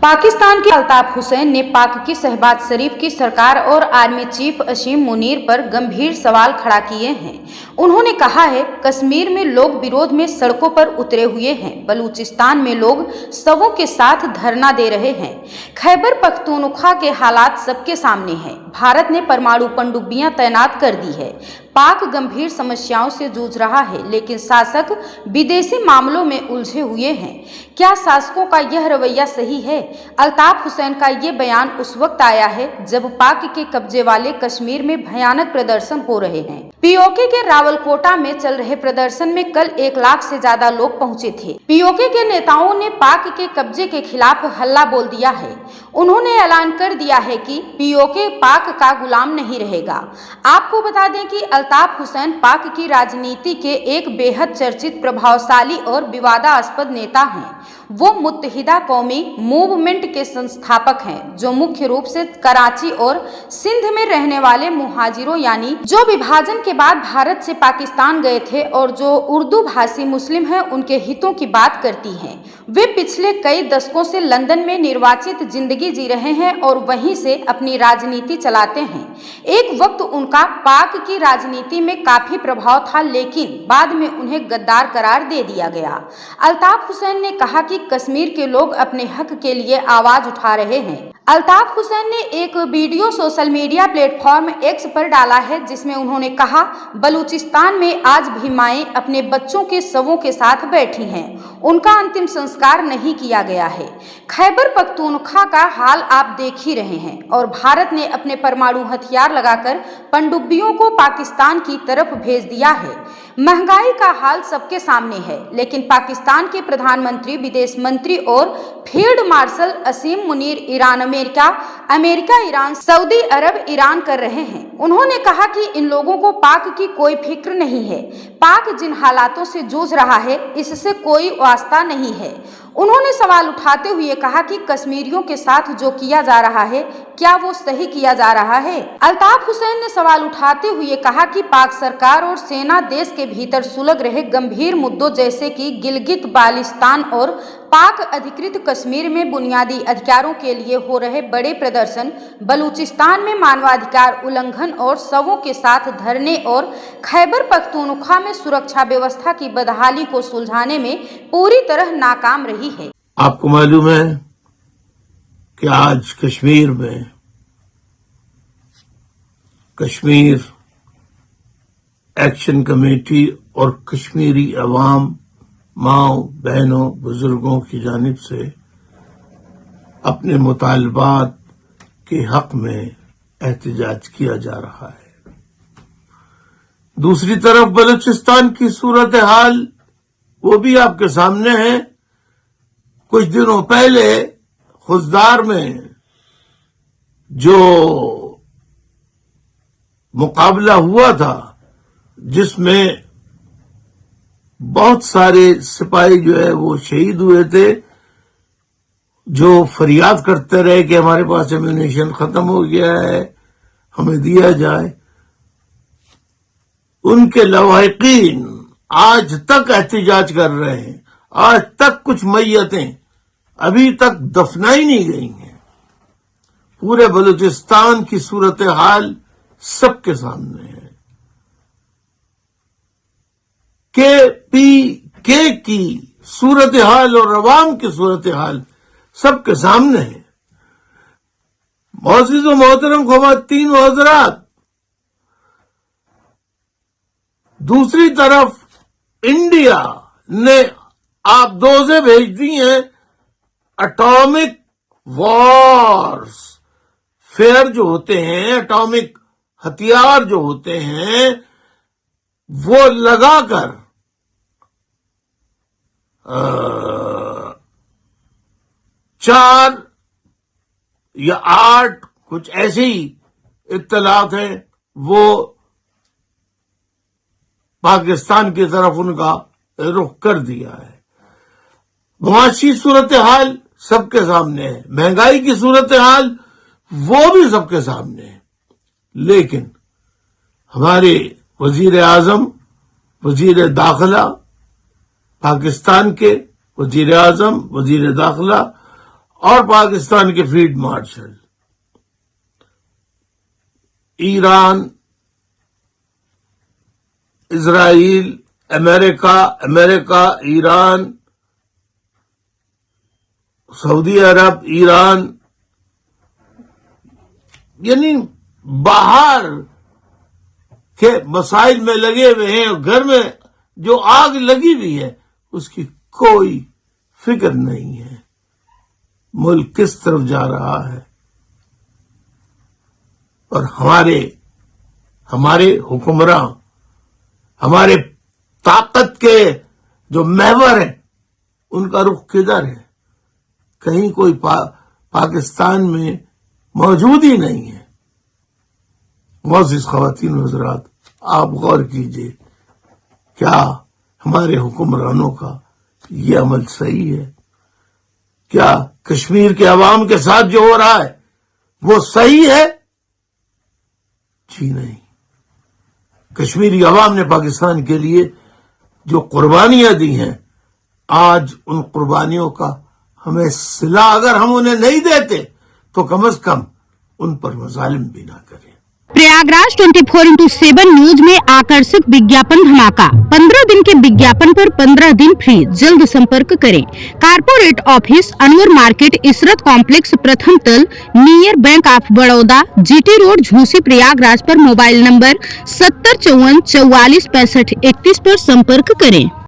पाकिस्तान के अल्ताफ हुसैन ने पाक की शहबाज शरीफ की सरकार और आर्मी चीफ असीम मुनीर पर गंभीर सवाल खड़ा किए हैं। उन्होंने कहा है, कश्मीर में लोग विरोध में सड़कों पर उतरे हुए हैं, बलूचिस्तान में लोग शवों के साथ धरना दे रहे हैं, खैबर पख्तूनख्वा के हालात सबके सामने हैं। भारत ने परमाणु पनडुब्बियां तैनात कर दी है। पाक गंभीर समस्याओं से जूझ रहा है, लेकिन शासक विदेशी मामलों में उलझे हुए हैं। क्या शासकों का यह रवैया सही है? अल्ताफ हुसैन का ये बयान उस वक्त आया है जब पाक के कब्जे वाले कश्मीर में भयानक प्रदर्शन हो रहे हैं। पीओके के रावलकोटा में चल रहे प्रदर्शन में कल 1 लाख से ज्यादा लोग पहुंचे थे। पीओके के नेताओं ने पाक के कब्जे के खिलाफ हल्ला बोल दिया है। उन्होंने ऐलान कर दिया है कि पीओके पाक का गुलाम नहीं रहेगा। आपको बता दें कि अल्ताफ हुसैन पाक की राजनीति के एक बेहद चर्चित, प्रभावशाली और विवादास्पद नेता हैं। वो मुत्तहिदा कौमी मूवमेंट के संस्थापक हैं, जो मुख्य रूप से कराची और सिंध में रहने वाले मुहाजिरों यानी जो विभाजन के बाद भारत से पाकिस्तान गए थे और जो उर्दू भाषी मुस्लिम हैं, उनके हितों की बात करती हैं। वे पिछले कई दशकों से लंदन में निर्वाचित जिंदगी जी रहे हैं और वहीं से अपनी राजनीति चलाते हैं। एक वक्त उनका पाक की राजनीति में काफी प्रभाव था, लेकिन बाद में उन्हें गद्दार करार दे दिया गया। अल्ताफ हुसैन ने कहा कि कश्मीर के लोग अपने हक के लिए आवाज उठा रहे हैं। अल्ताफ हुसैन ने एक video social media platform x पर डाला है, जिसमें उन्होंने कहा, बलूचिस्तान में आज भी माएं अपने बच्चों के शवों के साथ बैठी हैं। उनका अंतिम संस्कार नहीं किया गया है। खैबर पख्तूनख्वा का हाल आप देख ही रहे हैं और भारत ने अपने परमाणु हथियार लगाकर पनडुब्बियों को पाकिस्तान की तरफ भेज दिया है। महंगाई का हाल सबके सामने है, लेकिन पाकिस्तान के प्रधानमंत्री, विदेश मंत्री और फील्ड मार्शल असीम Munir America, Iran, Saudi Arab, Iran कर रहे हैं। उन्होंने कहा कि इन लोगों को पाक की कोई फिक्र नहीं है। पाक जिन हालातों से जूझ रहा है, इससे कोई वास्ता नहीं है। उन्होंने सवाल उठाते हुए कहा कि कश्मीरियों के साथ जो किया जा रहा है, क्या वो सही किया जा रहा है? अल्ताफ हुसैन ने सवाल उठाते हुए कहा कि पाक सरकार और सेना देश के भीतर सुलग रहे गंभीर मुद्दों जैसे कि गिलगित बाल्टिस्तान और पाक अधिकृत कश्मीर में बुनियादी अधिकारों के लिए हो रहे बड़े प्रदर्शन, बलूचिस्तान में मानवाधिकार उल्लंघन और शवों के साथ धरने और खैबर पख्तूनख्वा में सुरक्षा व्यवस्था की बदहाली को सुलझाने में पूरी तरह नाकाम रही है। आपको मालूम है कि आज कश्मीर में कश्मीर एक्शन कमेटी और कश्मीरी अवाम, माओ बहनों, बुजुर्गों की जानिब से अपने मुतालबात के हक में एहतजाज किया जा रहा है। दूसरी तरफ बलूचिस्तान की सूरत हाल वो भी आपके सामने है। कुछ दिनों पहले खुजदार में जो मुकाबला हुआ था, जिसमें बहुत सारे सिपाही जो है वो शहीद हुए थे, जो फरियाद करते रहे कि हमारे पास एम्यूनिशन खत्म हो गया है, हमें दिया जाए। उनके लवाहिकीन आज तक एहतजाज कर रहे हैं। आज तक कुछ मैयतें अभी तक दफनाई नहीं गई हैं। पूरे बलूचिस्तान की सूरत हाल सबके सामने है। के की सूरत हाल और अवाम की सूरत हाल सबके सामने है। मोअज़्ज़िज़ व मोहतरम ख़वातीन व हज़रात, दूसरी तरफ इंडिया ने आप दोज़े भेज दी हैं एटॉमिक वॉर्स फेयर जो होते हैं, एटॉमिक हथियार जो होते हैं, वो लगाकर 4 या 8 कुछ ऐसे ही इत्तलात हैं, वो पाकिस्तान की तरफ उनका रुख कर दिया है। मुआशी सूरत हाल सबके सामने है, महंगाई की सूरत हाल वो भी सबके सामने है। लेकिन हमारे वजीर आजम, वजीर दाखिला, पाकिस्तान के वजीर आजम, वजीर दाखिला और पाकिस्तान के field marshal, Iran, Israel, America, Iran, Saudi Arab, Iran, यानी बाहर के मसाइल में लगे हुए हैं और घर में जो आग लगी हुई है उसकी कोई फिक्र नहीं है मुल्क किस तरफ जा रहा है। और हमारे हुक्मरान, हमारे ताकत के जो महवर हैं, उनका रुख किधर है? कहीं कोई पाकिस्तान में मौजूद ही नहीं है। मुअज़्ज़िज़ ख़वातीन व हज़रात, आप गौर कीजिए, क्या हमारे हुक्मरानों का ये अमल सही है? क्या कश्मीर के अवाम के साथ जो हो रहा है वो सही है? जी नहीं। कश्मीरी अवाम ने पाकिस्तान के लिए जो कुर्बानियां दी हैं, आज उन कुर्बानियों का हमें सिला अगर हम उन्हें नहीं देते तो कम से कम उन पर मजालिम भी ना करें। प्रयागराज 24/7 न्यूज में आकर्षक विज्ञापन धमाका। 15 दिन के विज्ञापन पर 15 दिन फ्री। जल्द संपर्क करें। Corporate office, Anwar market, Israt complex, प्रथम तल, near bank of Baroda, GT road, Jhusi, Prayagraj पर मोबाइल नंबर 7054 44 65 31 पर संपर्क करें।